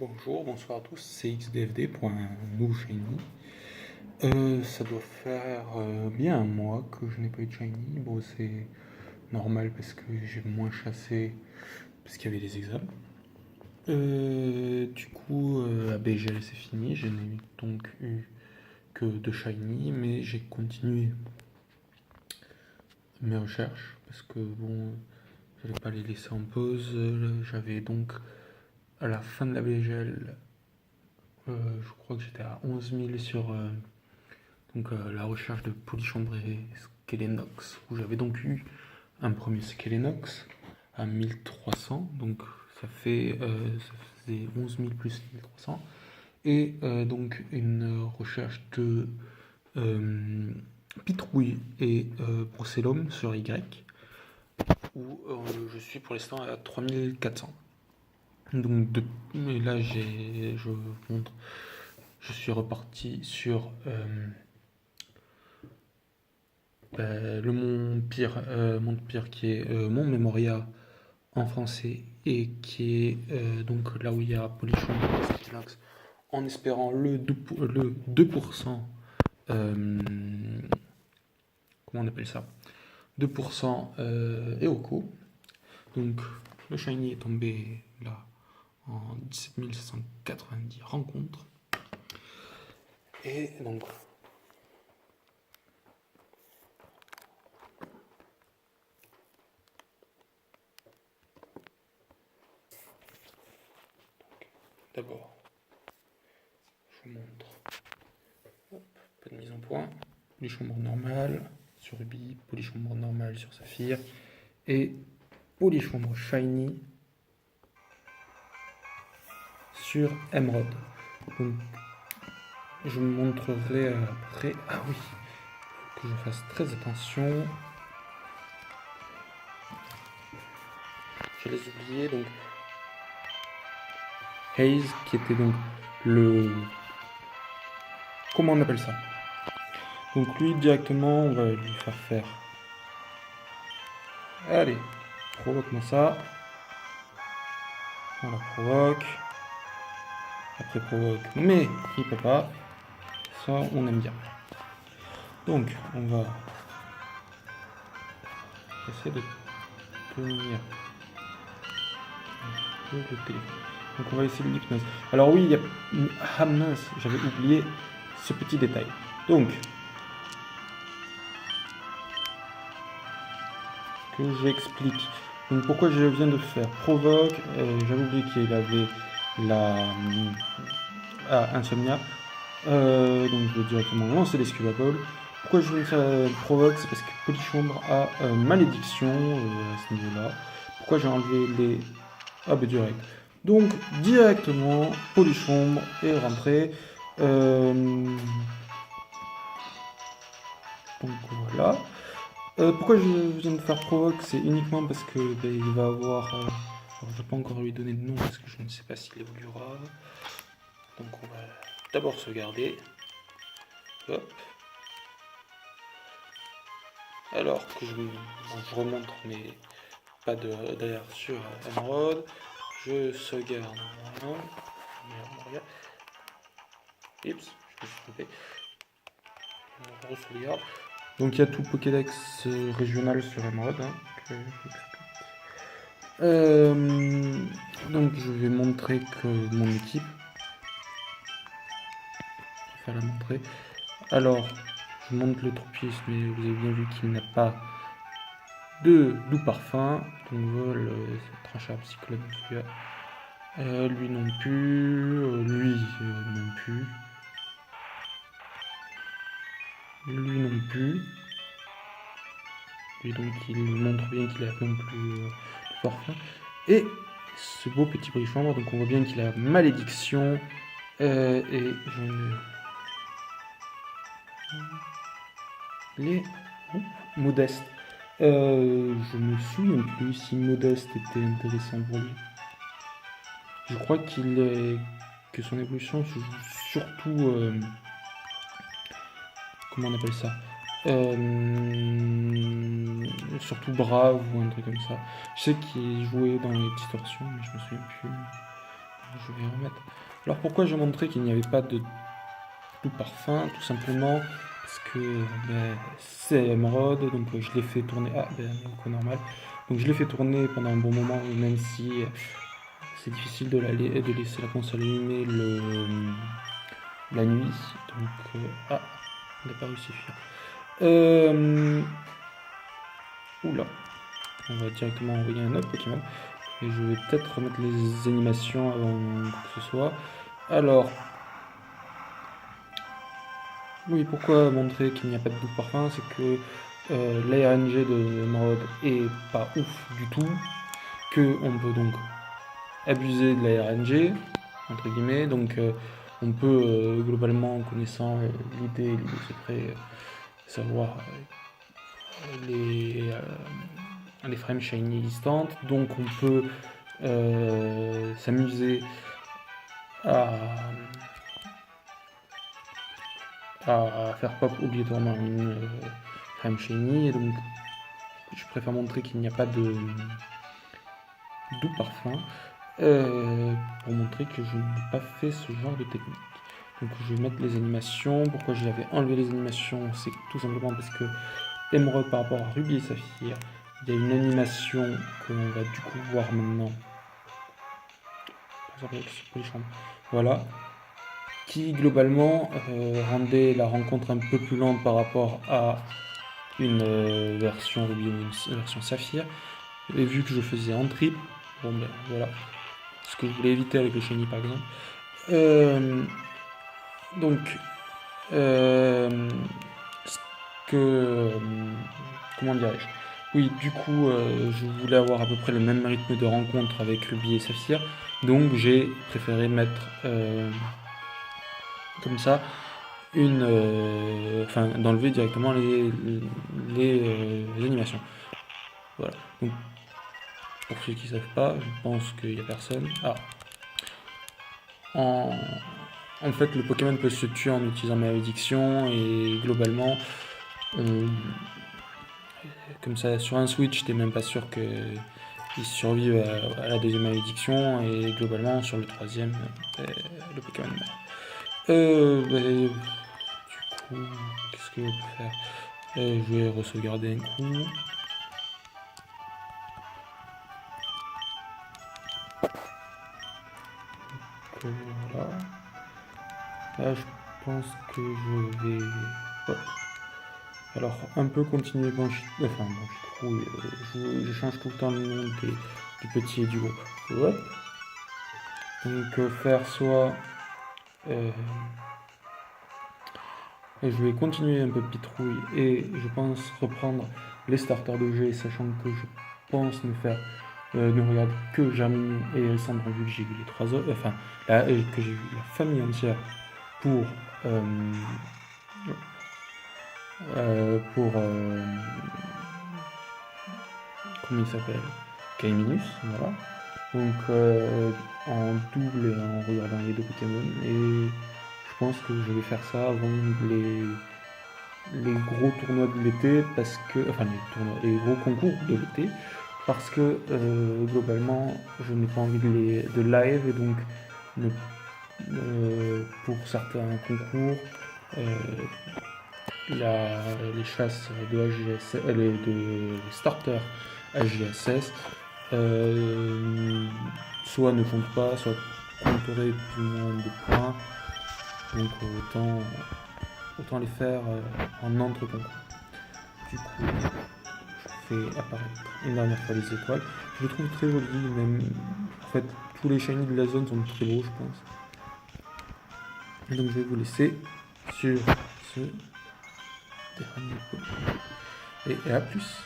Bonjour, bonsoir à tous, c'est XDFD pour un nouveau Shiny. Ça doit faire bien un mois que je n'ai pas eu de Shiny. Bon, c'est normal parce que j'ai moins chassé parce qu'il y avait des examens. À BGL c'est fini, je n'ai donc eu que deux Shiny, mais j'ai continué mes recherches parce que bon, je n'allais pas les laisser en pause. J'avais donc à la fin de la BGL, je crois que j'étais à 11 000 sur la recherche de Polychambre et Skelenox, où j'avais donc eu un premier Skelenox à 1300, donc ça faisait 11 000 plus 1300, et donc une recherche de Pitrouille et Procellum sur Y, où je suis pour l'instant à 3400. Donc, et là, je vous montre, je suis reparti sur le Mont Pire qui est Mont Memoria en français et qui est donc là où il y a Polichon en espérant le 2%, comment on appelle ça, 2% Eoko. Donc le Shiny est tombé là en 17 790 rencontres. Et donc d'abord, je vous montre. Hop, pas de mise en point. Polychambre normale sur Ruby, Polychambre normale sur Saphir et Polychambre Shiny sur Emerald. Donc, je vous montrerai après. Ah oui, que je fasse très attention. Je les oubliais. Donc, Haze qui était donc le. Comment on appelle ça? Donc, lui directement, on va lui faire. Allez, provoque-moi ça. On la provoque. Après provoque, mais il peut pas. Ça, on aime bien. Donc, on va essayer de tenir le téléphone. Donc, on va essayer l'hypnose. Alors oui, il y a... Ah mince, j'avais oublié ce petit détail. Donc, que j'explique. Donc, pourquoi je viens de faire provoque. J'avais oublié qu'il avait la Insomnia. Donc, je vais directement lancer les Scuba Balls. Pourquoi je vais faire provoque? C'est parce que Polychambre a malédiction à ce niveau-là. Pourquoi j'ai enlevé les direct. Donc directement Polychambre est rentré. Donc voilà. Pourquoi je viens de faire provoque? C'est uniquement parce que il va avoir. Alors, je ne vais pas encore lui donner de nom parce que je ne sais pas s'il évoluera. Donc on va d'abord sauvegarder. Hop. Alors que je remonte mes pas d'ailleurs sur Emerald. Je sauvegarde. Oups, je me suis trompé. On sauvegarde. Donc il y a tout Pokédex régional sur Emerald. Donc je vais montrer que mon équipe. Je vais la montrer. Alors, je montre le tropisme, mais vous avez bien vu qu'il n'a pas de doux parfum. Donc vol, Tracha, Cyclone, lui non plus, lui non plus. Lui non plus. Et donc il montre bien qu'il a non plus de parfum. Et ce beau petit Polychambre, donc on voit bien qu'il a malédiction. Et je les modeste. Je me souviens plus si modeste était intéressant pour lui. Je crois que son évolution se joue surtout comment on appelle ça, surtout brave ou un truc comme ça. Je sais qu'il jouait dans les distorsions, mais je me souviens plus. je vais remettre. Alors pourquoi je montrais qu'il n'y avait pas de tout parfum? Tout simplement parce que c'est émeraude, donc je l'ai fait tourner. Ah, donc normal. Donc je l'ai fait tourner pendant un bon moment, même si c'est difficile de laisser la console allumée la nuit. Donc on n'a pas réussi à faire. Oula, on va directement envoyer un autre Pokémon. Et je vais peut-être remettre les animations avant que ce soit. Alors, oui, pourquoi montrer qu'il n'y a pas de doux parfum? C'est que l'ARNG de mode est pas ouf du tout, que on peut donc abuser de l'ARNG, entre guillemets, donc on peut globalement, en connaissant l'idée secret, savoir les frames shiny existantes, donc on peut s'amuser à faire pop obligatoirement une frame shiny, et donc je préfère montrer qu'il n'y a pas de doux parfum pour montrer que je n'ai pas fait ce genre de technique. Donc je vais mettre les animations. Pourquoi j'avais enlevé les animations? C'est tout simplement parce que Émeraude par rapport à Ruby et Saphir, il y a une animation que l'on va du coup voir maintenant. Voilà, qui globalement rendait la rencontre un peu plus lente par rapport à une version Ruby ou une version Saphir. Et vu que je faisais en trip, bon ben voilà, ce que je voulais éviter avec le Shiny par exemple. Donc, comment dirais-je? Oui, du coup, je voulais avoir à peu près le même rythme de rencontre avec Ruby et Saphir, donc j'ai préféré mettre comme ça enfin d'enlever directement les animations. Voilà. Donc, pour ceux qui ne savent pas, je pense qu'il n'y a personne. En fait, le Pokémon peut se tuer en utilisant malédiction et globalement, comme ça, sur un Switch, t'es même pas sûr qu'il survive à la deuxième malédiction et globalement, sur le troisième, le Pokémon meurt. Du coup, qu'est-ce que je peux faire? Je vais re-sauvegarder un coup. Voilà. Là, je pense que je vais... Ouais. Alors, un peu continuer je change tout le temps le nom du petit et du gros. Ouais. Donc, faire soit... je vais continuer un peu Pitrouille et je pense reprendre les starters de jeu, sachant que je pense ne regarder que Germignon et Alessandre, vu que j'ai vu les trois autres, que j'ai vu la famille entière pour comment il s'appelle, Kaiminus, voilà. Donc en double et en regardant les deux Pokémon, et je pense que je vais faire ça avant les gros tournois de l'été, parce que les gros concours de l'été, parce que globalement je n'ai pas envie de live, et donc pour certains concours les chasses de starter HGSS soit ne comptent pas, soit compteraient plus ou moins de points, donc autant les faire en entre-concours. Du coup, je fais apparaître une dernière fois les étoiles. Je le trouve très joli, même en fait tous les shiny de la zone sont très beaux, je pense. Et donc je vais vous laisser sur ce dernier point. Et à plus.